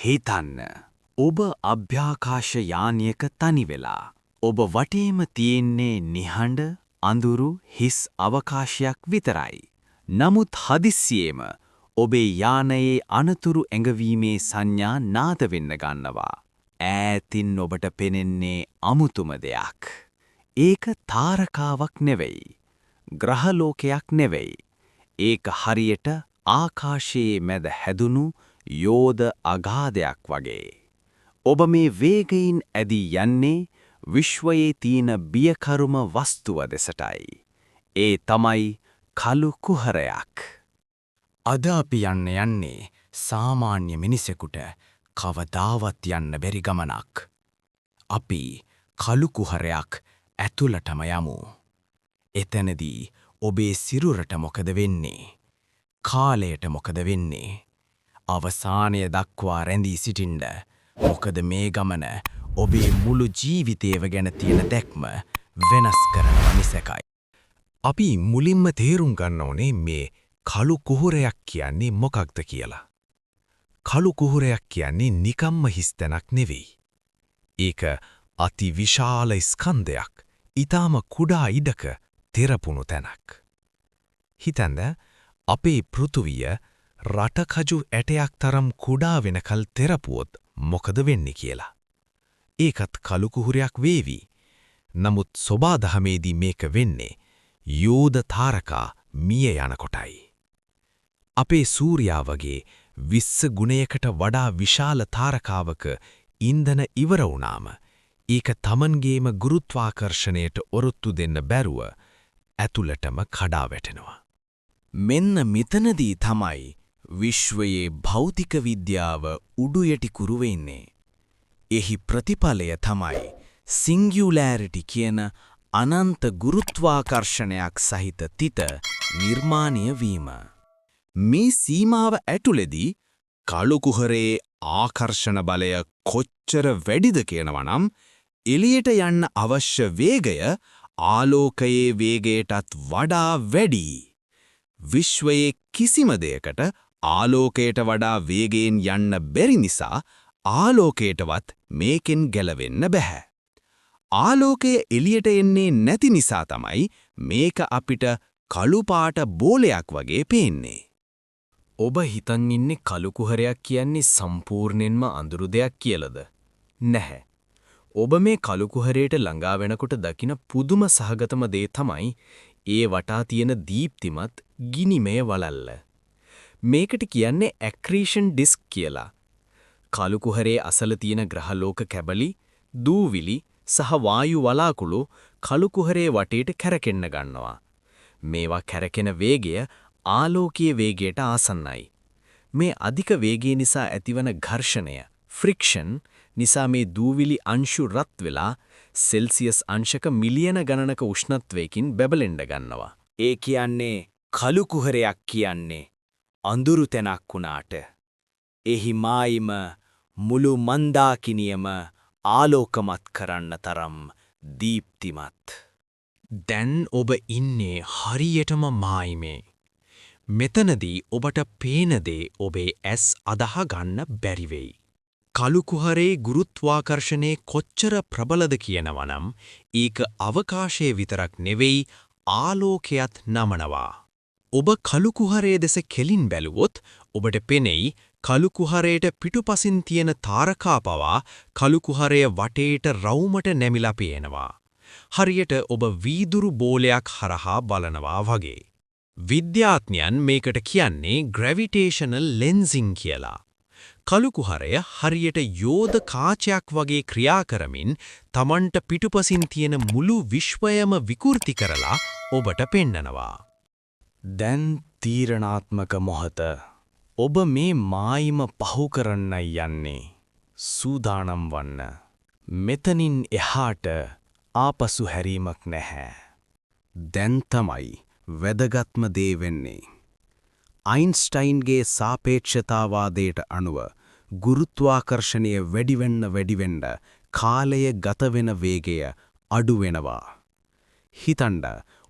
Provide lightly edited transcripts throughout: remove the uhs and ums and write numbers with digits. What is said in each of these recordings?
හිතන්න ඔබ අභ්‍යාකාශ යානයක තනි වෙලා. ඔබ වටේම තියෙන්නේ නිහඬ අඳුරු හිස් අවකාශයක් විතරයි. නමුත් හදිස්සියේම ඔබේ යානයේ අනතුරු ඇඟවීමේ සංඥා නාද වෙන්න ගන්නවා. ඈතින් ඔබට පෙනෙන්නේ අමුතුම දෙයක්. ඒක තාරකාවක් නෙවෙයි. ග්‍රහලෝකයක් නෙවෙයි. ඒක හරියට ආකාශයේ මැද හැදුණු යෝධ අගාධයක් වගේ. ඔබ මේ වේගයෙන් ඇදී යන්නේ විශ්වයේ තියෙන බියකරුම වස්තුව දෙසටයි. ඒ තමයි කළු කුහරයක්. අද අපි යන්නේ සාමාන්‍ය මිනිසෙකුට කවදාවත් යන්න බැරි ගමනක්. අපි කළු කුහරයක් ඇතුළටම යමු. එතනදී ඔබේ සිරුරට මොකද වෙන්නේ? කාලයට මොකද වෙන්නේ? අවසානය දක්වා රැඳී සිටින්න. මොකද මේ ගමන ඔබේ මුළු ජීවිතේව ගැන තියෙන දැක්ම වෙනස් කරන මිසකයි. අපි මුලින්ම තේරුම් ගන්න ඕනේ මේ කළු කුහරයක් කියන්නේ මොකක්ද කියලා. කළු කුහරයක් කියන්නේ නිකම්ම හිස්තැනක් නෙවෙයි. ඒක අති විශාල ස්කන්ධයක්, ඊටාම කුඩා ඉඩක තෙරපුණු තැනක්. හිතන්න අපේ පෘථුවිය රටකජු ඇටයක් තරම් කුඩා වෙනකල් තෙරපුවොත් මොකද වෙන්නේ කියලා. ඒකත් කළු කුහරයක් වේවි. නමුත් සොබාදහමේදී මේක වෙන්නේ යෝධ තාරකා මිය යනකොටයි. අපේ සූර්යා වගේ 20 ගුණයකට වඩා විශාල තාරකාවක ඉන්ධන ඉවර වුණාම ඒක තමන්ගේම ගුරුත්වාකර්ෂණයට ඔරොත්තු දෙන්න බැරුව ඇතුළටම කඩා වැටෙනවා. මෙන්න මෙතනදී තමයි විශ්වයේ භෞතික විද්‍යාව උඩුයටිකුරු වෙන්නේ. එහි ප්‍රතිඵලය තමයි සිංගියුලැරිටි කියන අනන්ත ගුරුත්වාකර්ෂණයක් සහිත තිත නිර්මාණය වීම. මේ සීමාව ඇතුළේදී කළු කුහරයේ ආකර්ෂණ බලය කොච්චර වැඩිද කියනවනම් එළියට යන්න අවශ්‍ය වේගය ආලෝකයේ වේගයටත් වඩා වැඩි. විශ්වයේ කිසිම දෙයකට ආලෝකයට වඩා වේගයෙන් යන්න බැරි නිසා ආලෝකයටවත් මේකෙන් ගැලවෙන්න බෑ. ආලෝකය එළියට එන්නේ නැති නිසා තමයි මේක අපිට කළු පාට බෝලයක් වගේ පේන්නේ. ඔබ හිතන් ඉන්නේ කළු කුහරයක් කියන්නේ සම්පූර්ණයෙන්ම අඳුරු දෙයක් කියලාද? නැහැ. ඔබ මේ කළු කුහරයට ළඟා වෙනකොට දකින පුදුම සහගතම දේ තමයි ඒ වටා තියෙන දීප්තිමත් ගිනිමය වලල්ල. මේකට කියන්නේ ඇක්‍රීෂන් ඩිස්ක් කියලා. කළු කුහරයේ අසල තියෙන ග්‍රහලෝක කැබලි, දූවිලි සහ වායු වලාකුළු කළු කුහරයේ වටේට කැරකෙන්න ගන්නවා. මේවා කැරකෙන වේගය ආලෝකීය වේගයට ආසන්නයි. මේ අධික වේගය නිසා ඇතිවන ඝර්ෂණය, ෆ්‍රික්ෂන් නිසා මේ දූවිලි අංශු රත් වෙලා සෙල්සියස් අංශක මිලියන ගණනක උෂ්ණත්වයකින් බැබලෙන්න ගන්නවා. ඒ කියන්නේ කළු කුහරයක් කියන්නේ අඳුරු තැනක් වුණාට එහි මායිම මුළු මන්දාකිනියම ආලෝකමත් කරන්න තරම් දීප්තිමත්. දැන් ඔබ ඉන්නේ හරියටම මායිමේ. මෙතනදී ඔබට පේන දේ ඔබේ ඇස් අදහ ගන්න බැරි වෙයි. කළු කුහරයේ ගුරුත්වාකර්ෂණය කොච්චර ප්‍රබලද කියනවනම් ඒක අවකාශයේ විතරක් නෙවෙයි ආලෝකයත් නමනවා. ඔබ කළු කුහරයේ දෙස කෙලින් බැලුවොත් ඔබට පෙනෙයි කළු කුහරයට පිටුපසින් තියෙන තාරකා පවා කළු කුහරයේ වටේට රවුමට නැමිලා පේනවා. හරියට ඔබ වීදුරු බෝලයක් හරහා බලනවා වගේ. විද්‍යාඥයන් මේකට කියන්නේ ග්‍රැවිටේෂනල් ලෙන්සිං කියලා. කළු කුහරය හරියට යෝධ කාචයක් වගේ ක්‍රියා කරමින් තමන්ට පිටුපසින් තියෙන මුළු විශ්වයම විකෘති කරලා ඔබට පෙන්නනවා. දැන් තීරණාත්මක මොහොත. ඔබ මේ මායිම පහු කරන්නයි යන්නේ. සූදානම් වන්න. මෙතනින් එහාට ආපසු හැරීමක් නැහැ. දැන් තමයි වැදගත්ම දේ වෙන්නේ. අයින්ස්ටයින්ගේ සාපේක්ෂතාවාදයට අනුව ගුරුත්වාකර්ෂණය වැඩිවෙන්න කාලය ගත වෙන වේගය අඩු වෙනවා. හිතන්න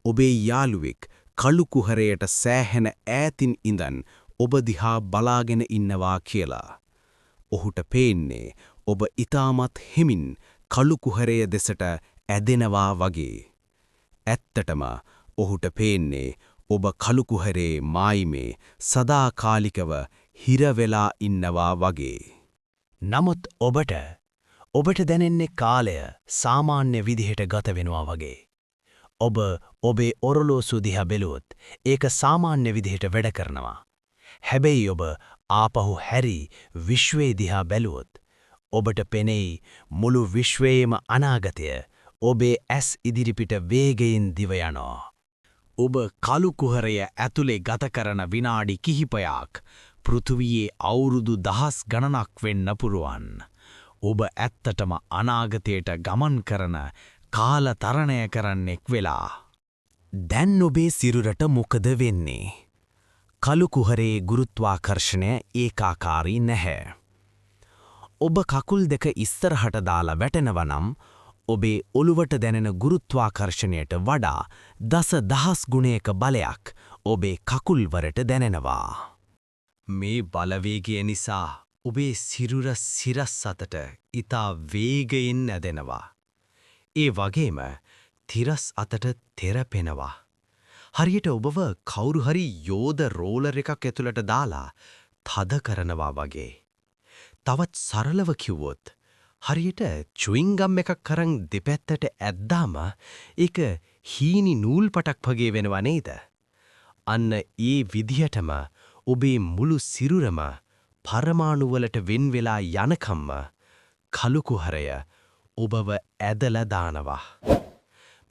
ඔබේ යාළුවෙක් කළු කුහරයට සෑහෙන ඈතින් ඉඳන් ඔබ දිහා බලාගෙන ඉන්නවා කියලා. ඔහුට පේන්නේ ඔබ ඊටමත් හිමින් කළු කුහරය දෙසට ඇදෙනවා වගේ. ඇත්තටම ඔහුට පේන්නේ ඔබ කළු කුහරේ මායිමේ සදාකාලිකව හිර වෙලා ඉන්නවා වගේ. නමුත් ඔබට දැනෙන්නේ කාලය සාමාන්‍ය විදිහට ගත වෙනවා වගේ. ඔබ ඔබේ ඔරලෝසු දිහා බැලුවොත් ඒක සාමාන්‍ය විදිහට වැඩ කරනවා. හැබැයි ඔබ ආපහු හැරි විශ්වයේ දිහා බැලුවොත් ඔබට පෙනෙයි මුළු විශ්වයේම අනාගතය ඔබේ ඇස් ඉදිරිපිට වේගයෙන් දිව යනවා. ඔබ කළු කුහරය ඇතුලේ ගත කරන විනාඩි කිහිපයක් පෘථුවියේ අවුරුදු දහස් ගණනක් වෙන්න පුරුවන්. ඔබ ඇත්තටම අනාගතයට ගමන් කරන කාලතරණය කරන්නෙක් වෙලා. දැන් ඔබේ සිරුරට මොකද වෙන්නේ? කළු කුහරේ ගුරුත්වාකර්ෂණය ඒකාකාරී නැහැ. ඔබ කකුල් දෙක ඉස්සරහට දාලා වැටෙනවා නම් ඔබේ ඔළුවට දැනෙන ගුරුත්වාකර්ෂණයට වඩා දහස් ගුණයක බලයක් ඔබේ කකුල් වලට දැනෙනවා. මේ බලවේගය නිසා ඔබේ සිරුර සිරස් අතට ඉතා වේගයෙන් ඇදෙනවා. ඒ වගේම තිරස් අතට තෙරපෙනවා. හරියට ඔබව කවුරු හරි යෝධ රෝලර් එකක් ඇතුළට දාලා තද කරනවා වගේ. තවත් සරලව කිව්වොත් හරියට චුයින් ගම් එකක් කරන් දෙපැත්තට ඇද්දාම ඒක හීනි නූල් පටක් වගේ වෙනව නේද? අන්න ඒ විදිහටම ඔබේ මුළු සිරුරම පරමාණු වලට වෙන් වෙලා යනකම්ම කළු කුහරය ඔබව ඇදලා දානවා.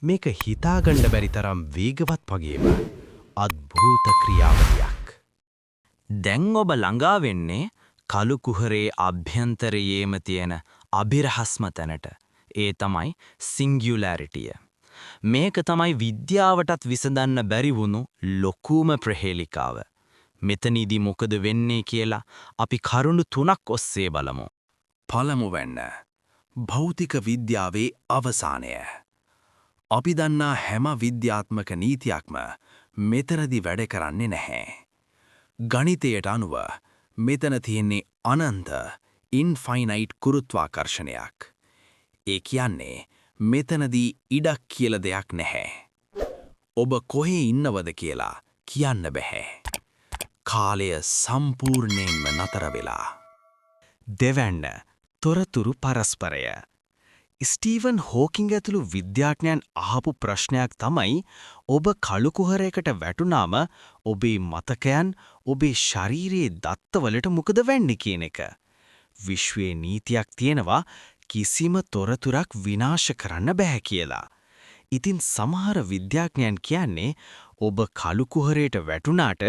මේක හිතාගන්න බැරි තරම් වේගවත් වගේම අద్භූත ක්‍රියාවලියක්. දැන් ඔබ ළඟා වෙන්නේ කළු කුහරේ අභ්‍යන්තරයේම තියෙන අභිරහස්ම තැනට. ඒ තමයි සිංගියුලාරිටිය. මේක තමයි විද්‍යාවටත් විසඳන්න බැරි වුණු ලොකුම ප්‍රහේලිකාව. මෙතනදී මොකද වෙන්නේ කියලා අපි කරුණු 3ක් ඔස්සේ බලමු. පළමුවෙන්න භෞතික විද්‍යාවේ අවසානය. අපි දන්නා හැම විද්‍යාත්මක නීතියක්ම මෙතනදී වැඩ කරන්නේ නැහැ. ගණිතයට අනුව මෙතන තියෙන්නේ අනන්ත ඉන්ෆයිනයිට් ගුරුත්වාකර්ෂණයක්. ඒ කියන්නේ මෙතනදී ඉඩක් කියලා දෙයක් නැහැ. ඔබ කොහේ ඉන්නවද කියලා කියන්න බෑ. කාලය සම්පූර්ණයෙන්ම නතර වෙලා. දෙවැන්න තොරතුරු පරස්පරය. ස්ටීවන් හෝකින් ඇතුළු විද්‍යාඥයන් අහපු ප්‍රශ්නයක් තමයි ඔබ කළු කුහරයකට වැටුනාම ඔබේ මතකයන් ඔබේ ශරීරයේ දත්තවලට මොකද වෙන්නේ කියන එක. විශ්වයේ නීතියක් තියෙනවා කිසිම තොරතුරක් විනාශ කරන්න බෑ කියලා. ඉතින් සමහර විද්‍යාඥයන් කියන්නේ ඔබ කළු කුහරයට වැටුණාට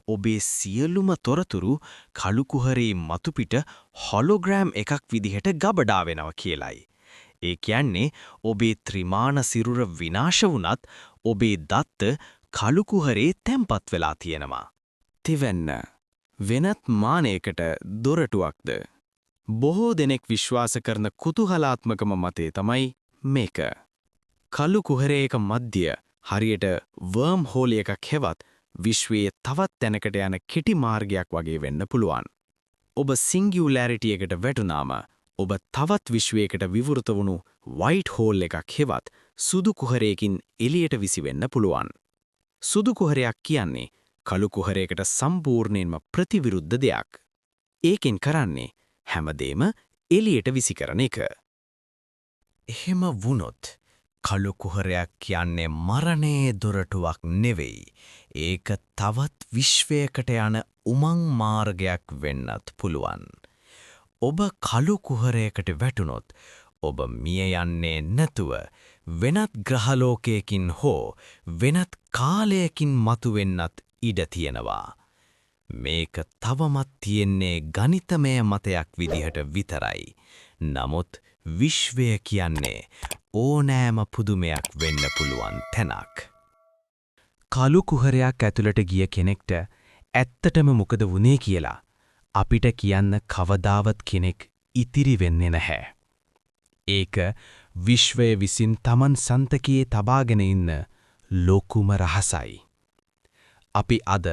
ඔබේ සියලුම තොරතුරු කළු කුහරේ මතුපිට හොලෝග්‍රෑම් එකක් විදිහට ගබඩා වෙනවා කියලයි. ඒ කියන්නේ ඔබේ ත්‍රිමාන සිරුර විනාශ වුණත් ඔබේ දත්ත කළු කුහරේ තැම්පත් වෙලා තියෙනවා. තිවෙන්න වෙනත් මානයකට දොරටුවක්ද? බොහෝ දෙනෙක් විශ්වාස කරන කුතුහලාත්මකම මතය තමයි මේක. කළු කුහරයක මධ්‍ය හරියට වර්ම් හෝල් එකක් හෙවත් විශ්වයේ තවත් තැනකට යන කෙටි මාර්ගයක් වගේ වෙන්න පුළුවන්. ඔබ සිංගියුලාරිටි එකට වැටුනාම ඔබ තවත් විශ්වයකට විවෘත වුණු වයිට් හෝල් එකක් හෙවත් සුදු කුහරයකින් එළියට විසිවෙන්න පුළුවන්. සුදු කුහරයක් කියන්නේ කළු කුහරයකට සම්පූර්ණයෙන්ම ප්‍රතිවිරුද්ධ දෙයක්. ඒකෙන් කරන්නේ හැමදේම එළියට විසි කරන එක. එහෙම වුණොත් කළු කුහරයක් කියන්නේ මරණයේ දොරටුවක් නෙවෙයි. ඒක තවත් විශ්වයකට යන උමං මාර්ගයක් වෙන්නත් පුළුවන්. ඔබ කළු කුහරයකට වැටුනොත් ඔබ මිය යන්නේ නැතුව වෙනත් ග්‍රහලෝකයකින් හෝ වෙනත් කාලයකින් මතුවෙන්නත් ඉඩ තියෙනවා. මේක තවමත් තියෙන්නේ ගණිතමය මතයක් විදිහට විතරයි. නමුත් විශ්වය කියන්නේ ඕනෑම පුදුමයක් වෙන්න පුළුවන් තැනක්. කළු කුහරයක් ඇතුළට ගිය කෙනෙක්ට ඇත්තටම මොකද වුනේ කියලා අපිට කියන්න කවදාවත් කෙනෙක් ඉතිරි වෙන්නේ නැහැ. ඒක විශ්වය විසින් Taman සන්තකයේ තබාගෙන ඉන්න ලොකුම රහසයි. අපි අද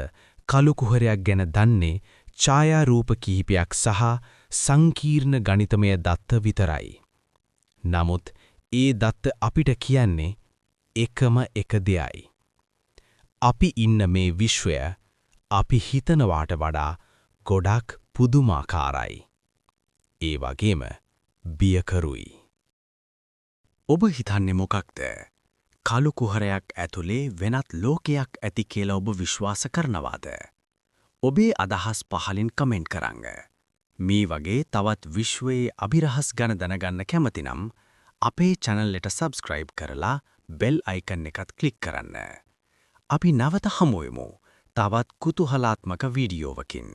කළු කුහරයක් ගැන දන්නේ ඡායාරූප කිහිපයක් සහ සංකීර්ණ ගණිතමය දත්ත විතරයි. නමුත් ඒ දත්ත අපිට කියන්නේ එකම එක දෙයයි. අපි ඉන්න මේ විශ්වය අපි හිතනවාට වඩා ගොඩක් පුදුමාකාරයි. ඒ වගේම බියකරුයි. ඔබ හිතන්නේ මොකක්ද? කළු කුහරයක් ඇතුලේ වෙනත් ලෝකයක් ඇති කියලා ඔබ විශ්වාස කරනවාද? ඔබේ අදහස් පහලින් කමෙන්ට් කරන්න. මේ වගේ තවත් විශ්වයේ අභිරහස් ගැන දැනගන්න කැමති නම් අපේ channel එකට subscribe කරලා bell icon එකත් click කරන්න. අපි නැවත හමු වෙමු තවත් කුතුහලාත්මක වීඩියෝවකින්.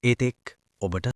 ඒතෙක් ඔබට